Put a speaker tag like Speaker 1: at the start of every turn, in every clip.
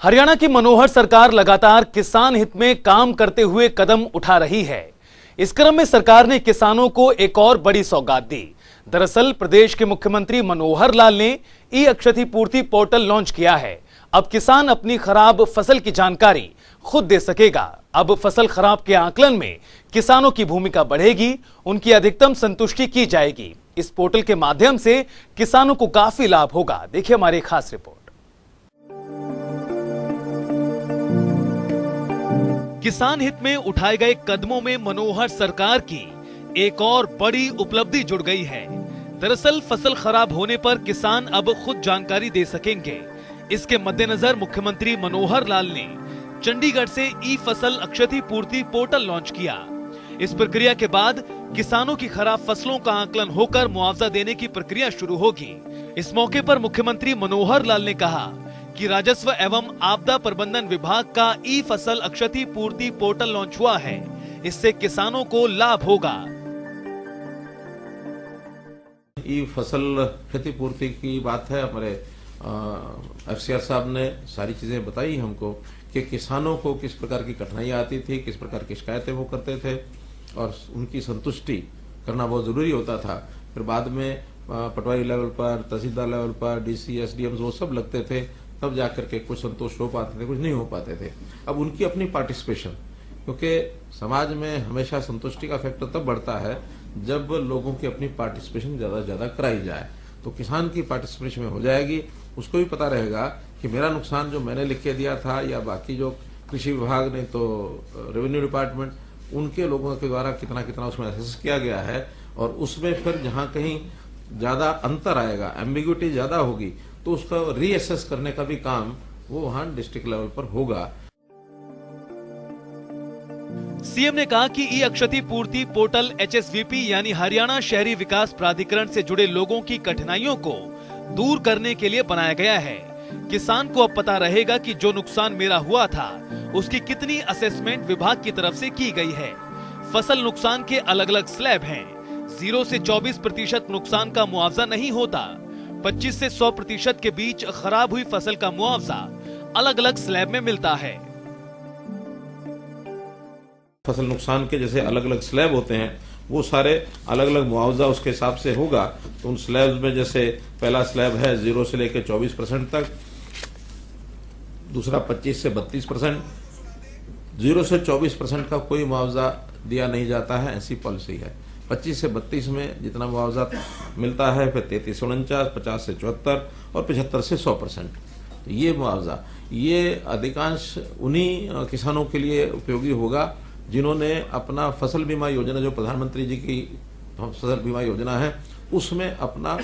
Speaker 1: हरियाणा की मनोहर सरकार लगातार किसान हित में काम करते हुए कदम उठा रही है। इस क्रम में सरकार ने किसानों को एक और बड़ी सौगात दी। दरअसल प्रदेश के मुख्यमंत्री मनोहर लाल ने ई क्षतिपूर्ति पोर्टल लॉन्च किया है। अब किसान अपनी खराब फसल की जानकारी खुद दे सकेगा। अब फसल खराब के आकलन में किसानों की भूमिका बढ़ेगी, उनकी अधिकतम संतुष्टि की जाएगी। इस पोर्टल के माध्यम से किसानों को काफी लाभ होगा। देखिए हमारी खास रिपोर्ट। किसान हित में उठाए गए कदमों में मनोहर सरकार की एक और बड़ी उपलब्धि जुड़ गई है। दरअसल फसल खराब होने पर किसान अब खुद जानकारी दे सकेंगे। इसके मद्देनजर मुख्यमंत्री मनोहर लाल ने चंडीगढ़ से ई फसल क्षतिपूर्ति पोर्टल लॉन्च किया। इस प्रक्रिया के बाद किसानों की खराब फसलों का आकलन होकर मुआवजा देने की प्रक्रिया शुरू होगी। इस मौके पर मुख्यमंत्री मनोहर लाल ने कहा कि राजस्व एवं आपदा प्रबंधन विभाग का ई फसल क्षतिपूर्ति पोर्टल लॉन्च हुआ है। इससे किसानों को लाभ होगा।
Speaker 2: ई फसल क्षतिपूर्ति की बात है। हमारे FCR साहब ने सारी चीजें बताई हमको कि किसानों को किस प्रकार की कठिनाइयां आती थी, किस प्रकार की शिकायतें वो करते थे और उनकी संतुष्टि करना बहुत जरूरी होता था। फिर बाद में पटवारी लेवल पर, तहसीलदार लेवल पर, DC, SDM वो सब लगते थे, तब जाकर के कुछ संतोष हो पाते थे, कुछ नहीं हो पाते थे। अब उनकी अपनी पार्टिसिपेशन, क्योंकि समाज में हमेशा संतुष्टि का फैक्टर तब बढ़ता है जब लोगों की अपनी पार्टिसिपेशन ज्यादा से ज्यादा कराई जाए। तो किसान की पार्टिसिपेशन में हो जाएगी, उसको भी पता रहेगा कि मेरा नुकसान जो मैंने लिख के दिया था या बाकी जो कृषि विभाग ने तो रेवेन्यू डिपार्टमेंट उनके लोगों के द्वारा कितना कितना उसमें असेस किया गया है, और उसमें फिर जहां कहीं ज्यादा अंतर आएगा, एम्बिग्युइटी ज्यादा होगी, तो उसका रीअसेस करने का भी काम वो वहां डिस्ट्रिक्ट लेवल पर होगा।
Speaker 1: सीएम ने कहा कि ई क्षतिपूर्ति पोर्टल HSVP यानी हरियाणा शहरी विकास प्राधिकरण से जुड़े लोगों की कठिनाइयों को दूर करने के लिए बनाया गया है। किसान को अब पता रहेगा कि जो नुकसान मेरा हुआ था उसकी कितनी असेसमेंट विभाग की तरफ से की गई है। फसल नुकसान के अलग अलग स्लैब हैं। 0 से 24% नुकसान का मुआवजा नहीं होता। 25 से 100% के बीच खराब हुई फसल का मुआवजा अलग अलग स्लैब में मिलता है।
Speaker 2: फसल नुकसान के जैसे अलग अलग स्लैब होते हैं, वो सारे अलग अलग मुआवजा उसके हिसाब से होगा। तो उन स्लैब्स में जैसे पहला स्लैब है 0 से लेकर 24% तक, दूसरा 25 से 32%, 0 से 24% का कोई मुआवजा दिया नहीं जाता है, ऐसी पॉलिसी है। 25 से 32 में जितना मुआवजा मिलता है, फिर 33 से 49, 50 से 74 और 75 से 100%। ये मुआवजा ये अधिकांश उन्हीं किसानों के लिए उपयोगी होगा जिन्होंने अपना फसल बीमा योजना, जो प्रधानमंत्री जी की फसल बीमा योजना है, उसमें अपना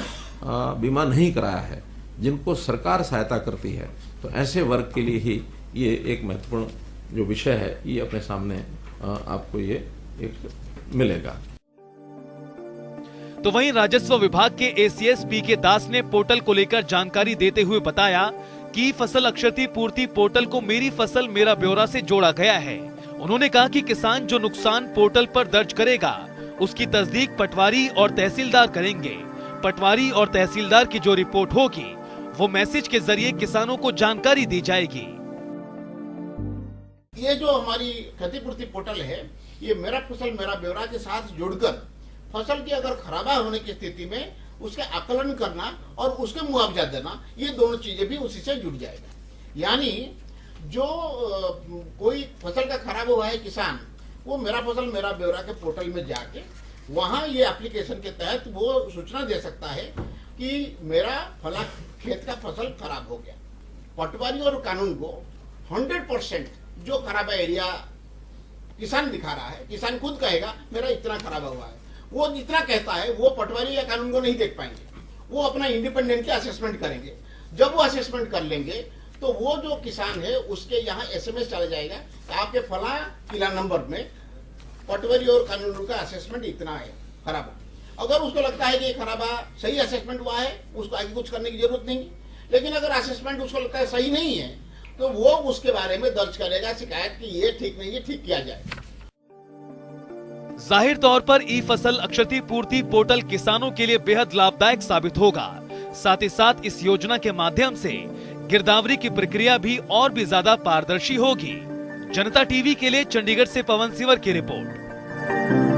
Speaker 2: बीमा नहीं कराया है, जिनको सरकार सहायता करती है। तो ऐसे वर्ग के लिए ही ये एक महत्वपूर्ण जो विषय है, ये अपने सामने आपको ये एक मिलेगा।
Speaker 1: तो वहीं राजस्व विभाग के ACS PK दास ने पोर्टल को लेकर जानकारी देते हुए बताया कि फसल क्षतिपूर्ति पोर्टल को मेरी फसल मेरा ब्यौरा से जोड़ा गया है। उन्होंने कहा कि किसान जो नुकसान पोर्टल पर दर्ज करेगा उसकी तस्दीक पटवारी और तहसीलदार करेंगे। पटवारी और तहसीलदार की जो रिपोर्ट होगी वो मैसेज के जरिए किसानों को जानकारी दी जाएगी।
Speaker 3: ये जो हमारी क्षतिपूर्ति पोर्टल है, ये मेरा फसल मेरा ब्यौरा के साथ जुड़कर फसल की अगर खराबा होने की स्थिति में उसके आकलन करना और उसके मुआवजा देना, ये दोनों चीजें भी उसी से जुड़ जाएगा। यानी जो कोई फसल का खराब हुआ है किसान, वो मेरा फसल मेरा ब्यौरा के पोर्टल में जाके वहां ये एप्लीकेशन के तहत वो सूचना दे सकता है कि मेरा फला खेत का फसल खराब हो गया। पटवारी और कानून को 100% जो खराबा एरिया किसान दिखा रहा है, किसान खुद कहेगा मेरा इतना खराब हुआ है, वो जितना कहता है वो पटवारी या कानून को नहीं देख पाएंगे। वो अपना इंडिपेंडेंटली असेसमेंट करेंगे। जब वो असेसमेंट कर लेंगे तो वो जो किसान है उसके यहाँ SMS चला जाएगा कि आपके फला किला नंबर में पटवारी और कानून का असेसमेंट इतना है खराबा। अगर उसको लगता है कि ये खराबा सही असेसमेंट हुआ है, उसको आगे कुछ करने की जरूरत नहीं। लेकिन अगर असेसमेंट उसको लगता है सही नहीं है, तो वो उसके बारे में दर्ज करेगा शिकायत कि ये ठीक नहीं है, ठीक किया जाए।
Speaker 1: जाहिर तौर पर ई फसल क्षतिपूर्ति पोर्टल किसानों के लिए बेहद लाभदायक साबित होगा। साथ ही साथ इस योजना के माध्यम से गिरदावरी की प्रक्रिया भी और भी ज्यादा पारदर्शी होगी। जनता टीवी के लिए चंडीगढ़ से पवन सिवर की रिपोर्ट।